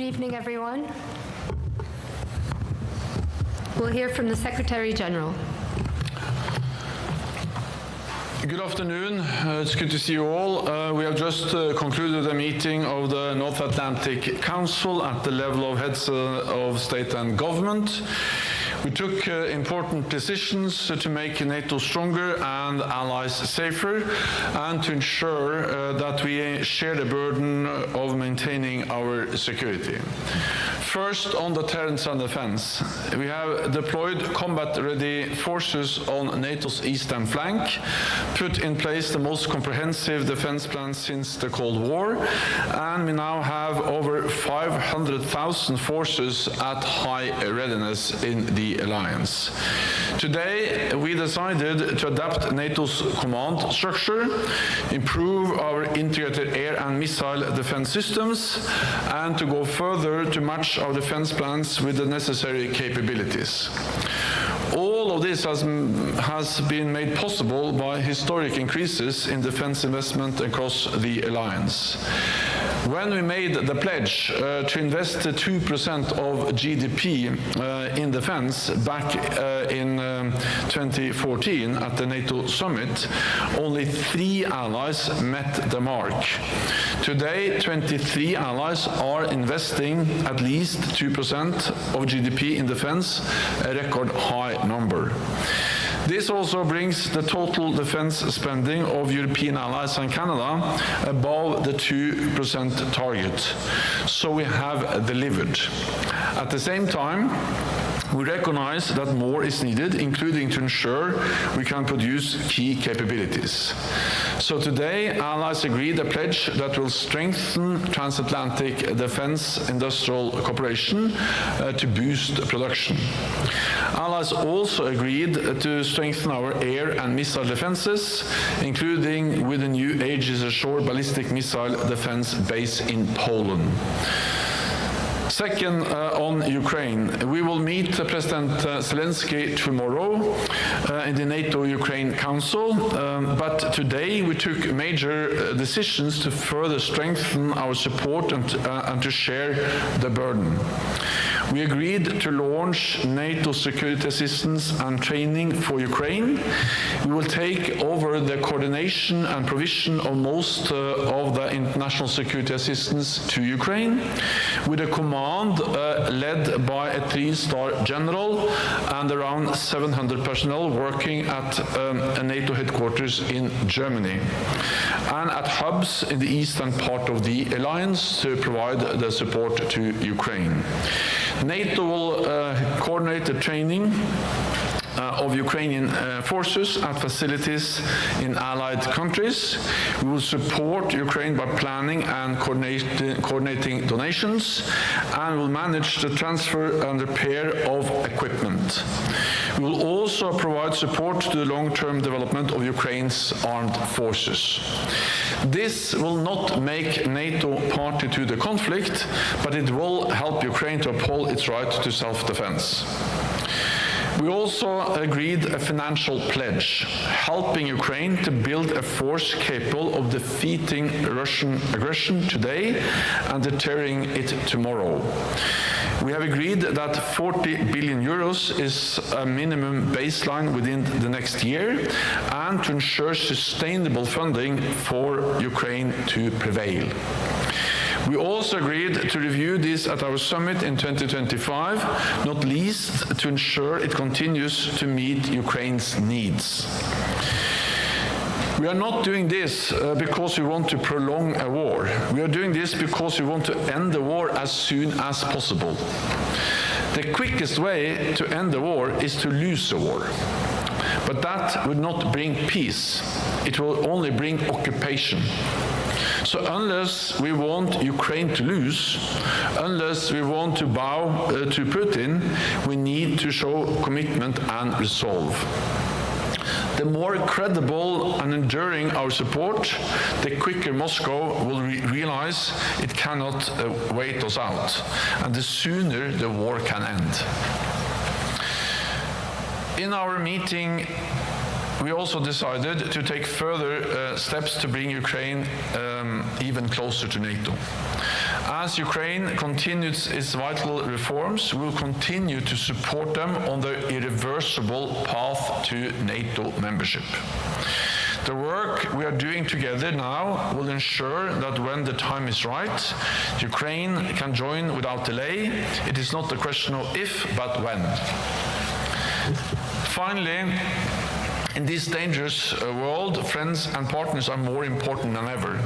evening, everyone. We'll hear from the Secretary General. Good afternoon. It's good to see you all. We have just concluded a meeting of the North Atlantic Council at the level of heads of state and government. We took important decisions to make NATO stronger and allies safer, and to ensure that we share the burden of maintaining our security. First, on deterrence and defense. We have deployed combat-ready forces on NATO's eastern flank, put in place the most comprehensive defense plan since the Cold War, and we now have over 500,000 forces at high readiness in the alliance. Today, we decided to adapt NATO's command structure, improve our integrated air and missile defense systems, and to go further to match our defense plans with the necessary capabilities. All of this has been made possible by historic increases in defense investment across the alliance. When we made the pledge to invest 2% of GDP in defense back in 2014 at the NATO summit, only 3 allies met the mark. Today, 23 allies are investing at least 2% of GDP in defense, a record high number. This also brings the total defense spending of European allies and Canada above the 2% target. So we have delivered. At the same time, we recognize that more is needed, including to ensure we can produce key capabilities. So today, allies agreed a pledge that will strengthen transatlantic defense industrial cooperation to boost production. Allies also agreed to strengthen our air and missile defenses, including with a new Aegis Ashore ballistic missile defense base in Poland. Second, on Ukraine, we will meet President Zelensky tomorrow in the NATO-Ukraine Council, but today we took major decisions to further strengthen our support and to share the burden. We agreed to launch NATO security assistance and training for Ukraine. We will take over the coordination and provision of most of the international security assistance to Ukraine, with a command led by a 3-star general and around 700 personnel working at a NATO headquarters in Germany, and at hubs in the eastern part of the alliance to provide the support to Ukraine. NATO will coordinate the training of Ukrainian forces at facilities in allied countries. We will support Ukraine by planning and coordinating donations, and will manage the transfer and repair of equipment. We will also provide support to the long-term development of Ukraine's armed forces. This will not make NATO party to the conflict, but it will help Ukraine to uphold its right to self-defense. We also agreed a financial pledge, helping Ukraine to build a force capable of defeating Russian aggression today and deterring it tomorrow. We have agreed that 40 billion euros is a minimum baseline within the next year, and to ensure sustainable funding for Ukraine to prevail. We also agreed to review this at our summit in 2025, not least to ensure it continues to meet Ukraine's needs. We are not doing this because we want to prolong a war. We are doing this because we want to end the war as soon as possible. The quickest way to end the war is to lose the war. But that would not bring peace. It will only bring occupation. So unless we want Ukraine to lose, unless we want to bow to Putin, we need to show commitment and resolve. The more credible and enduring our support, the quicker Moscow will realize it cannot wait us out, and the sooner the war can end. In our meeting, we also decided to take further steps to bring Ukraine even closer to NATO. As Ukraine continues its vital reforms, we will continue to support them on their irreversible path to NATO membership. The work we are doing together now will ensure that when the time is right, Ukraine can join without delay. It is not a question of if, but when. Finally, in this dangerous world, friends and partners are more important than ever.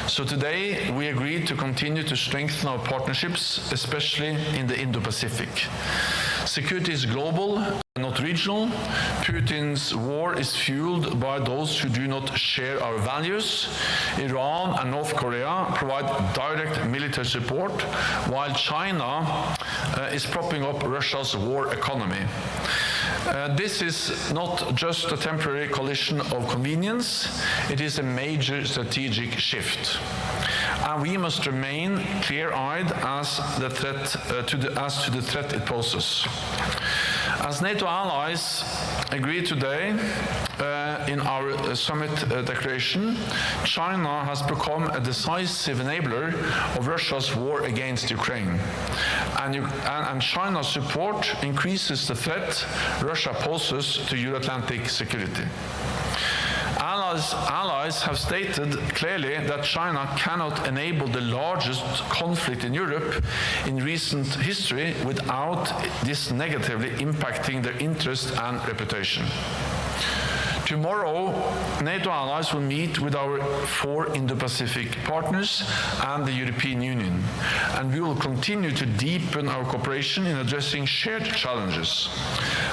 So today, we agreed to continue to strengthen our partnerships, especially in the Indo-Pacific. Security is global, not regional. Putin's war is fueled by those who do not share our values. Iran and North Korea provide direct military support, while China is propping up Russia's war economy. This is not just a temporary collision of convenience, it is a major strategic shift. And we must remain clear-eyed as to the threat it poses. As NATO allies agreed today in our summit declaration, China has become a decisive enabler of Russia's war against Ukraine. And China's support increases the threat Russia poses to Euro-Atlantic security. Allies have stated clearly that China cannot enable the largest conflict in Europe in recent history without this negatively impacting their interest and reputation. Tomorrow, NATO allies will meet with our 4 Indo-Pacific partners and the European Union, and we will continue to deepen our cooperation in addressing shared challenges.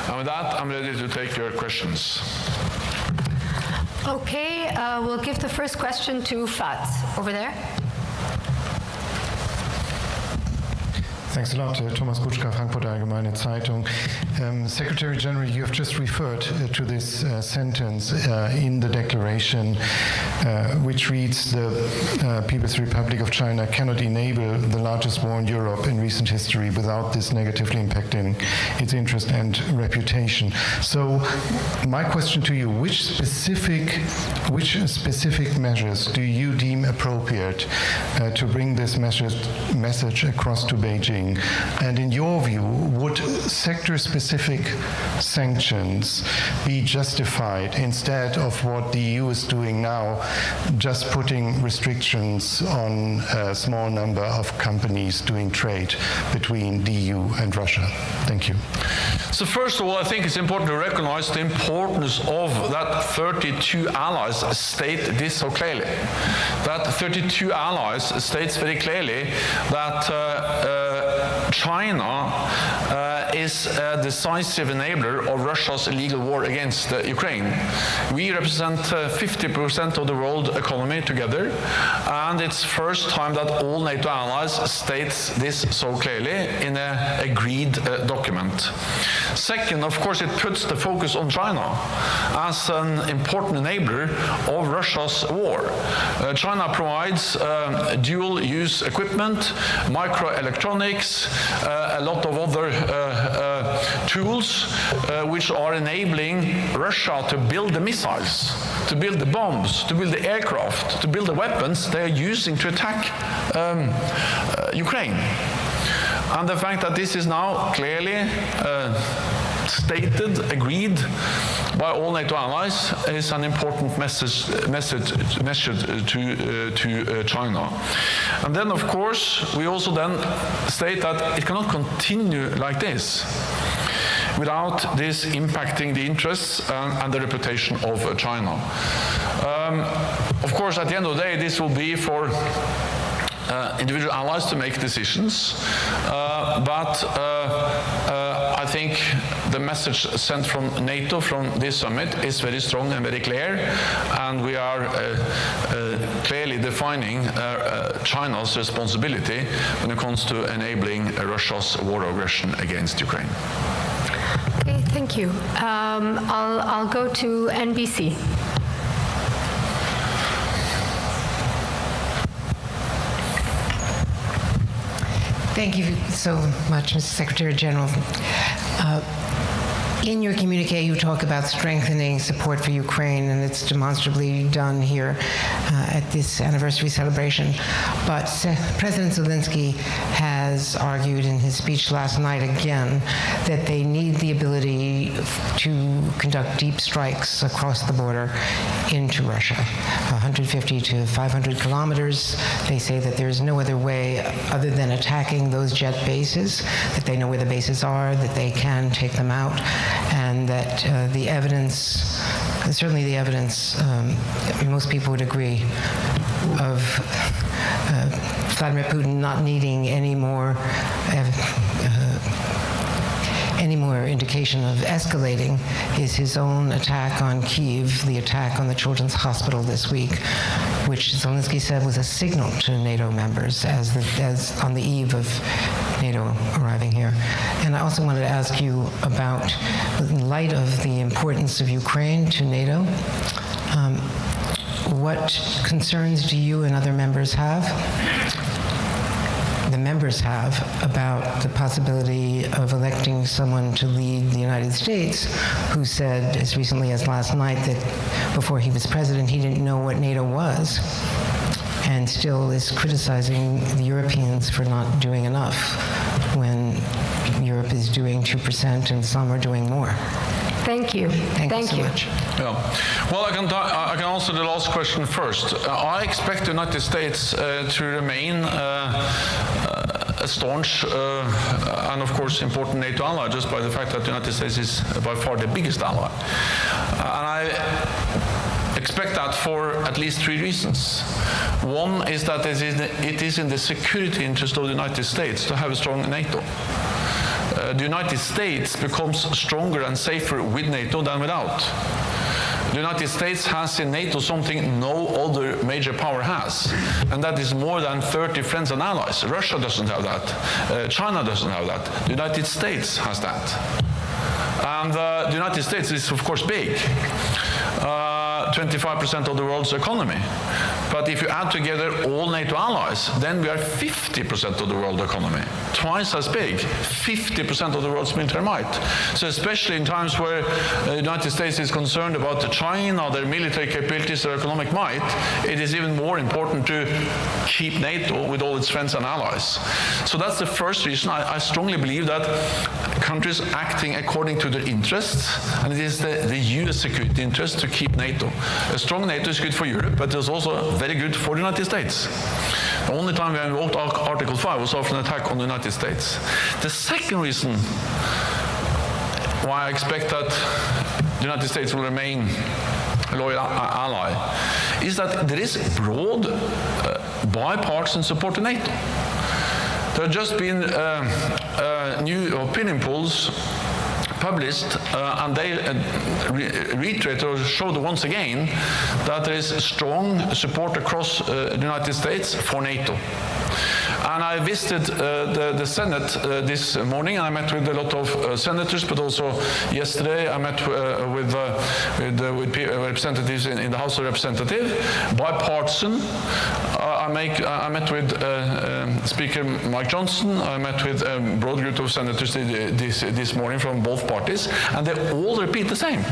And with that, I'm ready to take your questions. Okay, we'll give the first question to Fats over there. Thanks a lot, Thomas Kutschka, Frankfurter Allgemeine Zeitung. Secretary General, you have just referred to this sentence in the declaration, which reads, the People's Republic of China cannot enable the largest war in Europe in recent history without this negatively impacting its interest and reputation. So my question to you, which specific measures do you deem appropriate to bring this message across to Beijing? And in your view, would sector-specific sanctions be justified instead of what the EU is doing now, just putting restrictions on a small number of companies doing trade between the EU and Russia? Thank you. So first of all, I think it's important to recognize the importance of that 32 allies state this so clearly. That 32 allies states very clearly that China is a decisive enabler of Russia's illegal war against Ukraine. We represent 50% of the world economy together, and it's first time that all NATO allies states this so clearly in an agreed document. Second, of course, it puts the focus on China as an important enabler of Russia's war. China provides dual-use equipment, microelectronics, a lot of other tools which are enabling Russia to build the missiles, to build the bombs, to build the aircraft, to build the weapons they are using to attack Ukraine. And the fact that this is now clearly stated, agreed by all NATO allies is an important message to China. And then, of course, we also then state that it cannot continue like this without this impacting the interests and the reputation of China. Of course, at the end of the day, this will be for individual allies to make decisions, but I think the message sent from NATO from this summit is very strong and very clear, and we are clearly defining China's responsibility when it comes to enabling Russia's war aggression against Ukraine. Okay, thank you. I'll go to NBC. Thank you so much, Mr. Secretary General. In your communique, you talk about strengthening support for Ukraine, and it's demonstrably done here at this anniversary celebration. But President Zelensky has argued in his speech last night again that they need the ability to conduct deep strikes across the border into Russia, 150 to 500 kilometers. They say that there's no other way other than attacking those jet bases, that they know where the bases are, that they can take them out, and that the evidence, certainly the evidence, most people would agree, of Vladimir Putin not needing any more indication of escalating is his own attack on Kyiv, the attack on the Children's Hospital this week, which Zelensky said was a signal to NATO members as on the eve of NATO arriving here. And I also wanted to ask you about, in light of the importance of Ukraine to NATO, what concerns do you and other members have? The members have about the possibility of electing someone to lead the United States who said as recently as last night that before he was president he didn't know what NATO was, and still is criticizing the Europeans for not doing enough when Europe is doing 2% and some are doing more. Thank you. Thank you so much. Yeah. Well, I can answer the last question first. I expect the United States to remain a staunch and, of course, important NATO ally just by the fact that the United States is by far the biggest ally. And I expect that for at least 3 reasons. One is that it is in the security interest of the United States to have a strong NATO. The United States becomes stronger and safer with NATO than without. The United States has in NATO something no other major power has, and that is more than 30 friends and allies. Russia doesn't have that. China doesn't have that. The United States has that. And the United States is, of course, big. 25% of the world's economy. But if you add together all NATO allies, then we are 50% of the world economy. Twice as big, 50% of the world's military might. So especially in times where the United States is concerned about China, their military capabilities, their economic might, it is even more important to keep NATO with all its friends and allies. So that's the first reason. I strongly believe that countries acting according to their interests, and it is the US security interest to keep NATO. A strong NATO is good for Europe, but it's also very good for the United States. The only time we invoked Article 5 was after an attack on the United States. The second reason why I expect that the United States will remain a loyal ally is that there is broad bipartisan support to NATO. There have just been new opinion polls published, and they reiterate or showed once again that there is strong support across the United States for NATO. And I visited the Senate this morning, and I met with a lot of senators, but also yesterday I met with representatives in the House of Representatives, bipartisan. I met with Speaker Mike Johnson. I met with a broad group of senators this morning from both parties, and they all repeat the same.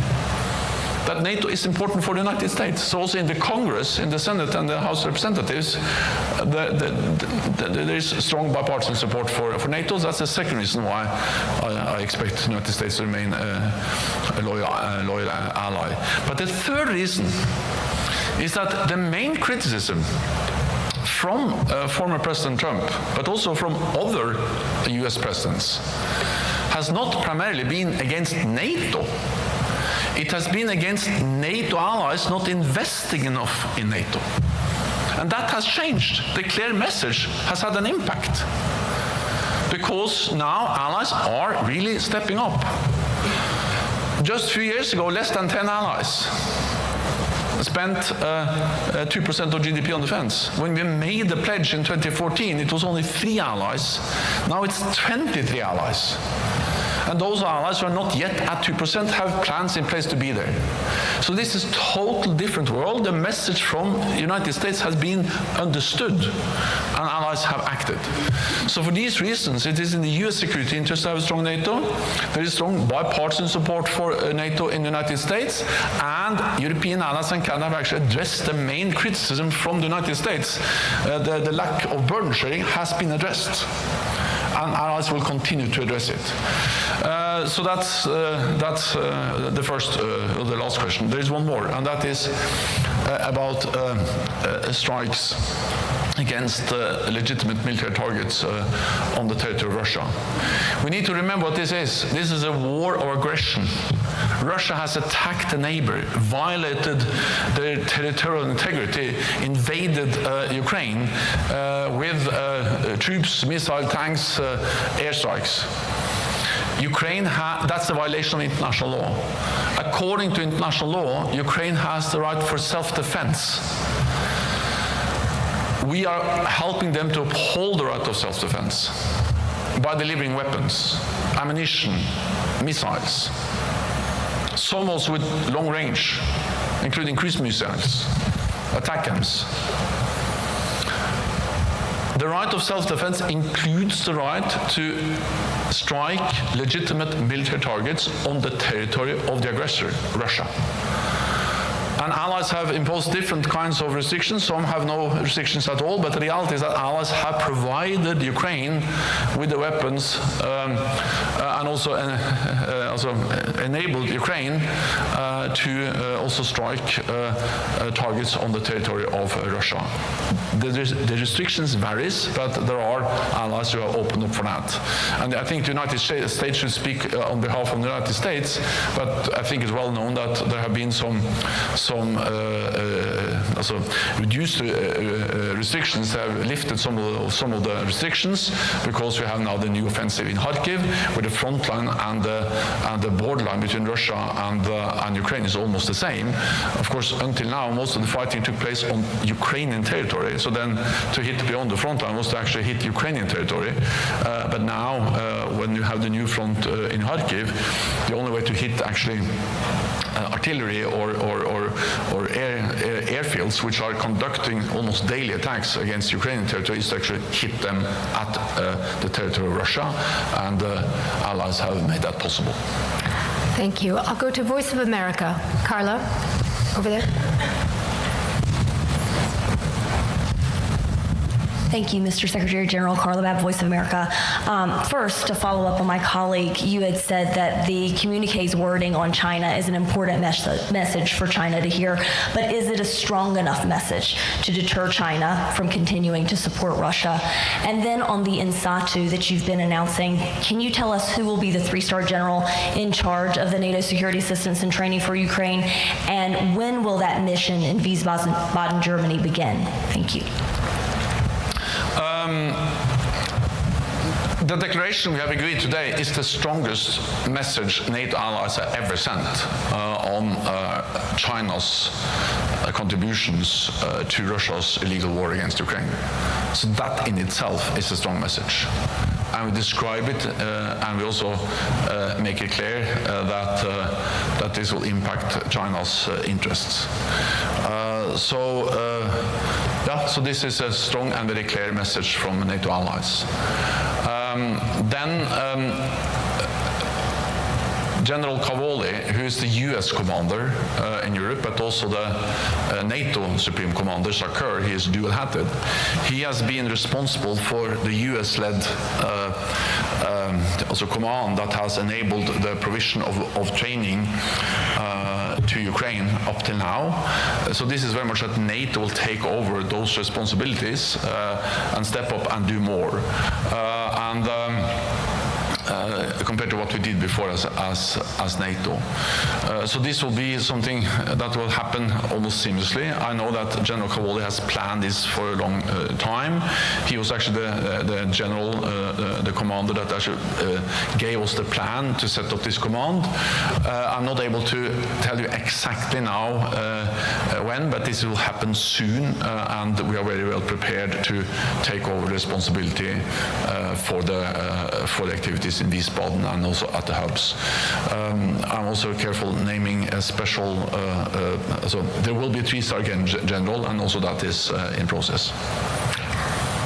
That NATO is important for the United States. So also in the Congress, in the Senate and the House of Representatives, there is strong bipartisan support for NATO. That's the second reason why I expect the United States to remain a loyal ally. But the third reason is that the main criticism from former President Trump, but also from other US presidents, has not primarily been against NATO. It has been against NATO allies not investing enough in NATO. And that has changed. The clear message has had an impact. Because now allies are really stepping up. Just a few years ago, less than 10 allies spent 2% of GDP on defense. When we made the pledge in 2014, it was only 3 allies. Now it's 23 allies. And those allies who are not yet at 2% have plans in place to be there. So this is a totally different world. The message from the United States has been understood, and allies have acted. So for these reasons, it is in the US security interest to have a strong NATO. There is strong bipartisan support for NATO in the United States, and European allies and Canada have actually addressed the main criticism from the United States. The lack of burden sharing has been addressed, and allies will continue to address it. So that's the first, the last question. There is one more, and that is about strikes against legitimate military targets on the territory of Russia. We need to remember what this is. This is a war of aggression. Russia has attacked a neighbor, violated their territorial integrity, invaded Ukraine with troops, missile tanks, airstrikes. Ukraine, that's a violation of international law. According to international law, Ukraine has the right for self-defense. We are helping them to uphold the right of self-defense by delivering weapons, ammunition, missiles, some also with long range, including cruise missiles, ATACMS. The right of self-defense includes the right to strike legitimate military targets on the territory of the aggressor, Russia. And allies have imposed different kinds of restrictions. Some have no restrictions at all, but the reality is that allies have provided Ukraine with the weapons and also enabled Ukraine to also strike targets on the territory of Russia. The restrictions varies, but there are allies who are open up for that. And I think the United States should speak on behalf of the United States, but I think it's well known that there have been some reduced restrictions. They have lifted some of the restrictions because we have now the new offensive in Kharkiv, where the front line and the borderline between Russia and Ukraine is almost the same. Of course, until now, most of the fighting took place on Ukrainian territory. So then to hit beyond the front line was to actually hit Ukrainian territory. But now, when you have the new front in Kharkiv, the only way to hit actually artillery or airfields which are conducting almost daily attacks against Ukrainian territory is to actually hit them at the territory of Russia, and allies have made that possible. Thank you. I'll go to Voice of America. Carla, over there. Thank you, Mr. Secretary General. Carla Babb, Voice of America. First, to follow up on my colleague, you had said that the communique's wording on China is an important message for China to hear, but is it a strong enough message to deter China from continuing to support Russia? And then on the INSATU that you've been announcing, can you tell us who will be the three-star general in charge of the NATO security assistance and training for Ukraine, and when will that mission in Wiesbaden, Germany begin? Thank you. The declaration we have agreed today is the strongest message NATO allies have ever sent on China's contributions to Russia's illegal war against Ukraine. So that in itself is a strong message. And we describe it, and we also make it clear that this will impact China's interests. So this is a strong and very clear message from NATO allies. General Cavoli, who is the US commander in Europe, but also the NATO Supreme Commander, Sakir, he is dual-hatted. He has been responsible for the US-led also command that has enabled the provision of training to Ukraine up till now. So this is very much that NATO will take over those responsibilities and step up and do more. Compared to what we did before as NATO. So this will be something that will happen almost seamlessly. I know that General Cavoli has planned this for a long time. He was actually the general, the commander that actually gave us the plan to set up this command. I'm not able to tell you exactly now when, but this will happen soon, and we are very well prepared to take over responsibility for the activities in Wiesbaden Hovedstaden and also at the hubs. I'm also careful naming a special, so there will be a 3-star general, and also that is in process.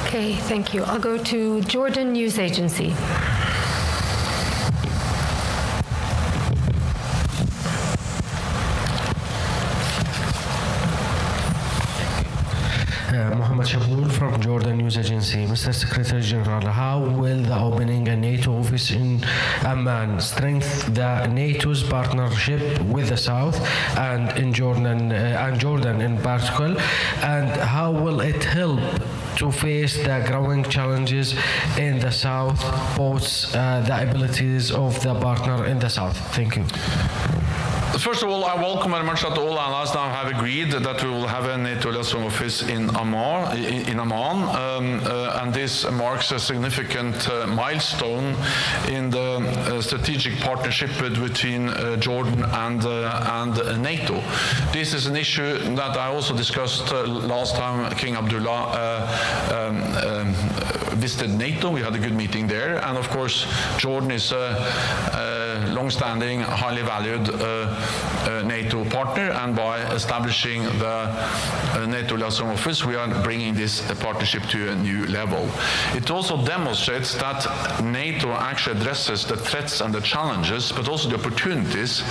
Okay, thank you. I'll go to Jordan News Agency. Mohammed Shaboul from Jordan News Agency. Mr. Secretary General, how will the opening a NATO office in Amman strengthen the NATO's partnership with the South and in Jordan in particular, and how will it help to face the growing challenges in the South, both the abilities of the partner in the South? Thank you. First of all, I welcome very much that all allies now have agreed that we will have a NATO liaison office in Amman, and this marks a significant milestone in the strategic partnership between Jordan and NATO. This is an issue that I also discussed last time King Abdullah visited NATO. We had a good meeting there, and of course Jordan is a long-standing, highly valued NATO partner, and by establishing the NATO liaison office, we are bringing this partnership to a new level. It also demonstrates that NATO actually addresses the threats and the challenges, but also the opportunities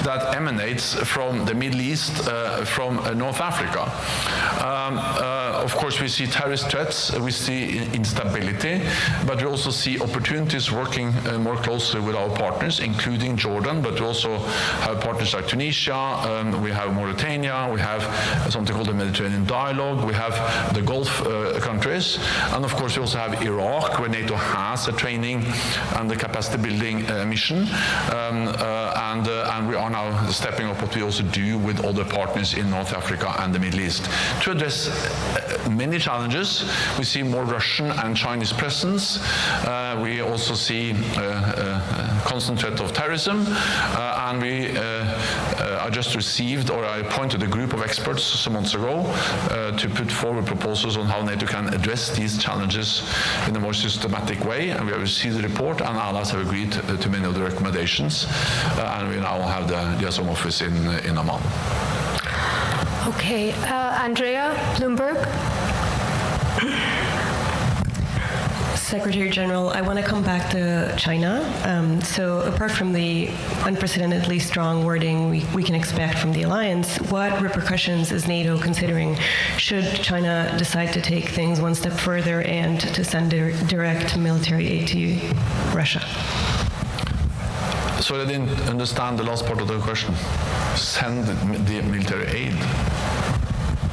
that emanates from the Middle East, from North Africa. Of course, we see terrorist threats, we see instability, but we also see opportunities working more closely with our partners, including Jordan, but we also have partners like Tunisia, we have Mauritania, we have something called the Mediterranean Dialogue, we have the Gulf countries, and of course we also have Iraq, where NATO has a training and the capacity building mission, and we are now stepping up what we also do with other partners in North Africa and the Middle East. To address many challenges, we see more Russian and Chinese presence, we also see constant threat of terrorism, and I just received, or I appointed a group of experts some months ago to put forward proposals on how NATO can address these challenges in a more systematic way, and we have received the report, and allies have agreed to many of the recommendations, and we now have the liaison office in Amman. Okay, Andrea, Bloomberg. Secretary General, I want to come back to China. So apart from the unprecedentedly strong wording we can expect from the alliance, what repercussions is NATO considering should China decide to take things one step further and to send direct military aid to Russia? So I didn't understand the last part of the question. Send the military aid.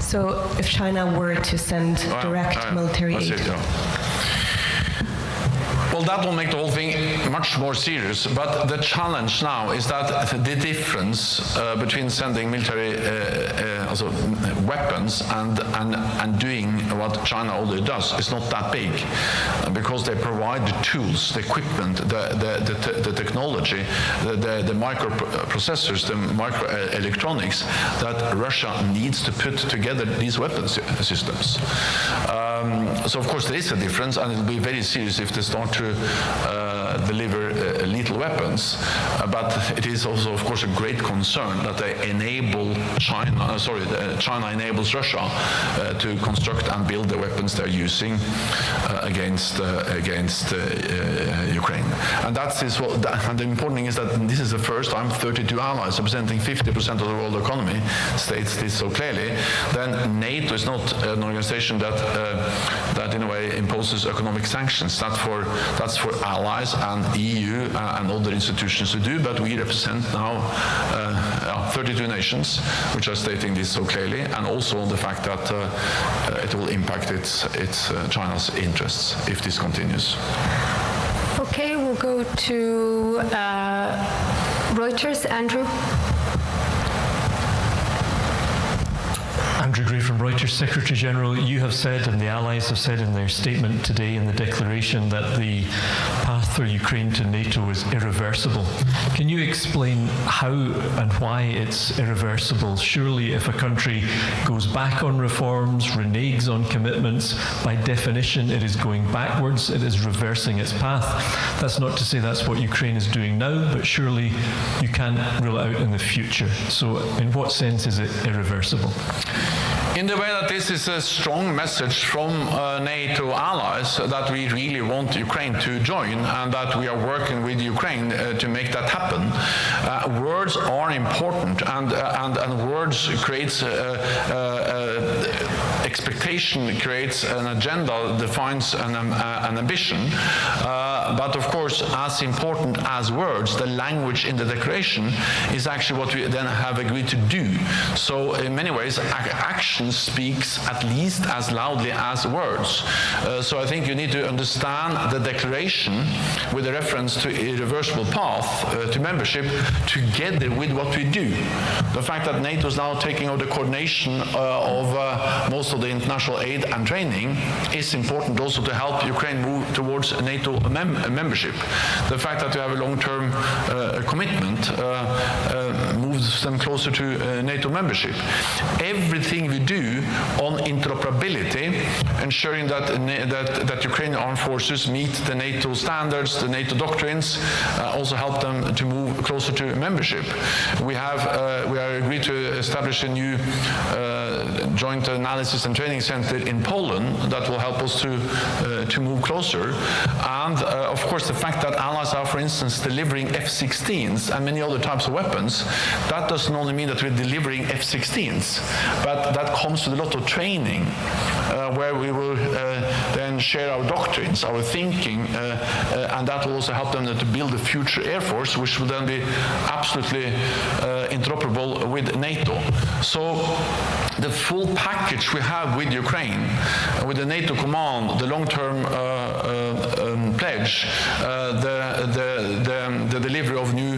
So if China were to send direct military aid. Well, that will make the whole thing much more serious, but the challenge now is that the difference between sending military weapons and doing what China already does is not that big, because they provide the tools, the equipment, the technology, the microprocessors, the microelectronics that Russia needs to put together these weapons systems. So of course there is a difference, and it will be very serious if they start to deliver lethal weapons, but it is also of course a great concern that they enable China enables Russia to construct and build the weapons they're using against Ukraine. And and the important thing is that this is the first time 32 allies representing 50% of the world economy states this so clearly. Then NATO is not an organization that in a way imposes economic sanctions. That's for allies and EU and other institutions to do, but we represent now 32 nations which are stating this so clearly, and also the fact that it will impact China's interests if this continues. Okay, we'll go to Reuters, Andrew. Andrew Gray from Reuters. Secretary General, you have said, and the Allies have said in their statement today in the declaration, that the path for Ukraine to NATO is irreversible. Can you explain how and why it's irreversible? Surely if a country goes back on reforms, reneges on commitments, by definition it is going backwards, it is reversing its path. That's not to say that's what Ukraine is doing now, but surely you can't rule it out in the future. So in what sense is it irreversible? In the way that this is a strong message from NATO allies that we really want Ukraine to join and that we are working with Ukraine to make that happen. Words are important, and words creates expectation, creates an agenda, defines an ambition. But of course, as important as words, the language in the declaration is actually what we then have agreed to do. So in many ways, action speaks at least as loudly as words. So I think you need to understand the declaration with a reference to irreversible path to membership together with what we do. The fact that NATO is now taking over the coordination of most of the international aid and training is important also to help Ukraine move towards NATO membership. The fact that we have a long-term commitment moves them closer to NATO membership. Everything we do on interoperability, ensuring that Ukrainian armed forces meet the NATO standards, the NATO doctrines, also help them to move closer to membership. We are agreed to establish a new joint analysis and training center in Poland that will help us to move closer. And of course, the fact that allies are, for instance, delivering F-16s and many other types of weapons, that doesn't only mean that we're delivering F-16s, but that comes with a lot of training where we will then share our doctrines, our thinking, and that will also help them to build a future air force, which will then be absolutely interoperable with NATO. So the full package we have with Ukraine, with the NATO command, the long-term pledge, the delivery of new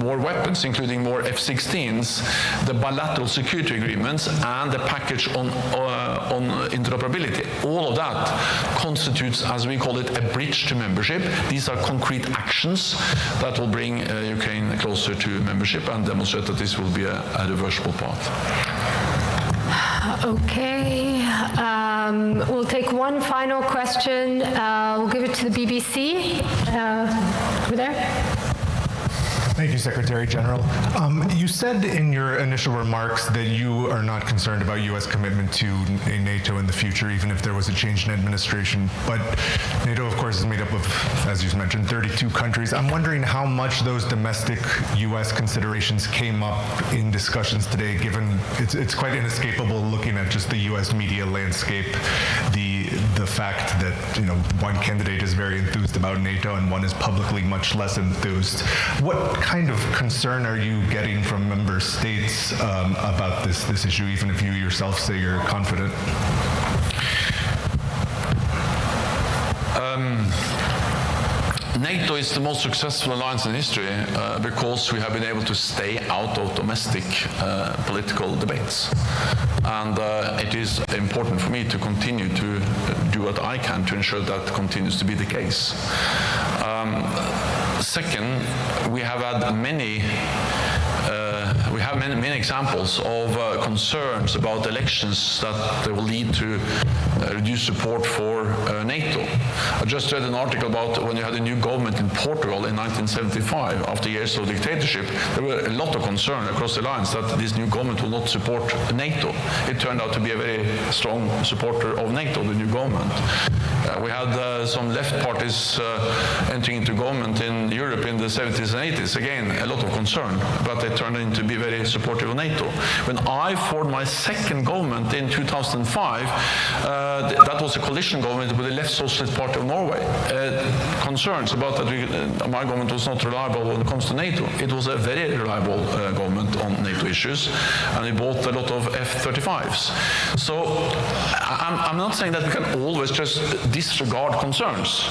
more weapons, including more F-16s, the bilateral security agreements, and the package on interoperability. All of that constitutes, as we call it, a bridge to membership. These are concrete actions that will bring Ukraine closer to membership and demonstrate that this will be a reversible path. Okay, we'll take one final question. We'll give it to the BBC. Over there. Thank you, Secretary General. You said in your initial remarks that you are not concerned about U.S. commitment to NATO in the future, even if there was a change in administration. But NATO, of course, is made up of, as you mentioned, 32 countries. I'm wondering how much those domestic U.S. considerations came up in discussions today, given it's quite inescapable looking at just the U.S. media landscape, the fact that one candidate is very enthused about NATO and one is publicly much less enthused. What kind of concern are you getting from member states about this issue, even if you yourself say you're confident? NATO is the most successful alliance in history because we have been able to stay out of domestic political debates. And it is important for me to continue to do what I can to ensure that continues to be the case. Second, we have had many examples of concerns about elections that will lead to reduced support for NATO. I just read an article about when you had a new government in Portugal in 1975, after years of dictatorship. There were a lot of concern across the alliance that this new government will not support NATO. It turned out to be a very strong supporter of NATO, the new government. We had some left parties entering into government in Europe in the 70s and 80s. Again, a lot of concern, but they turned into to be very supportive of NATO. When I formed my second government in 2005, that was a coalition government with the Left Socialist Party of Norway. Concerns about that my government was not reliable when it comes to NATO. It was a very reliable government on NATO issues, and we bought a lot of F-35s. So I'm not saying that we can always just disregard concerns.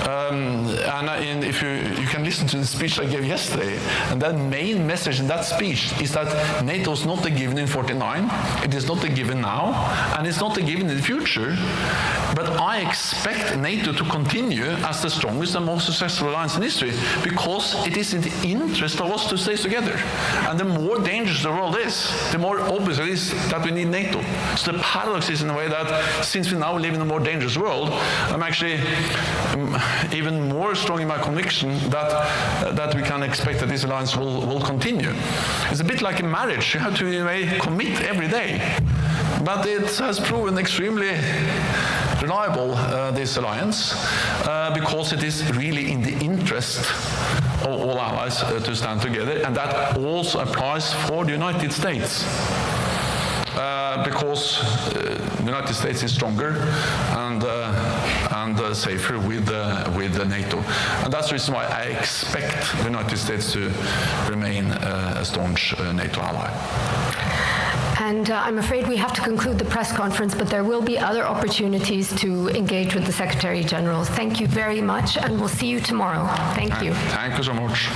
And if you can listen to the speech I gave yesterday, and that main message in that speech is that NATO is not a given in 49, it is not a given now, and it's not a given in the future, but I expect NATO to continue as the strongest and most successful alliance in history, because it is in the interest of us to stay together. And the more dangerous the world is, the more obvious it is that we need NATO. So the paradox is in a way that since we now live in a more dangerous world, I'm actually even more strong in my conviction that we can expect that this alliance will continue. It's a bit like a marriage. You have to in a way commit every day. But it has proven extremely reliable, this alliance, because it is really in the interest of all allies to stand together, and that also applies for the United States. Because the United States is stronger and safer with the NATO. And that's the reason why I expect the United States to remain a staunch NATO ally. And I'm afraid we have to conclude the press conference, but there will be other opportunities to engage with the Secretary General. Thank you very much, and we'll see you tomorrow. Thank you. Thank you so much.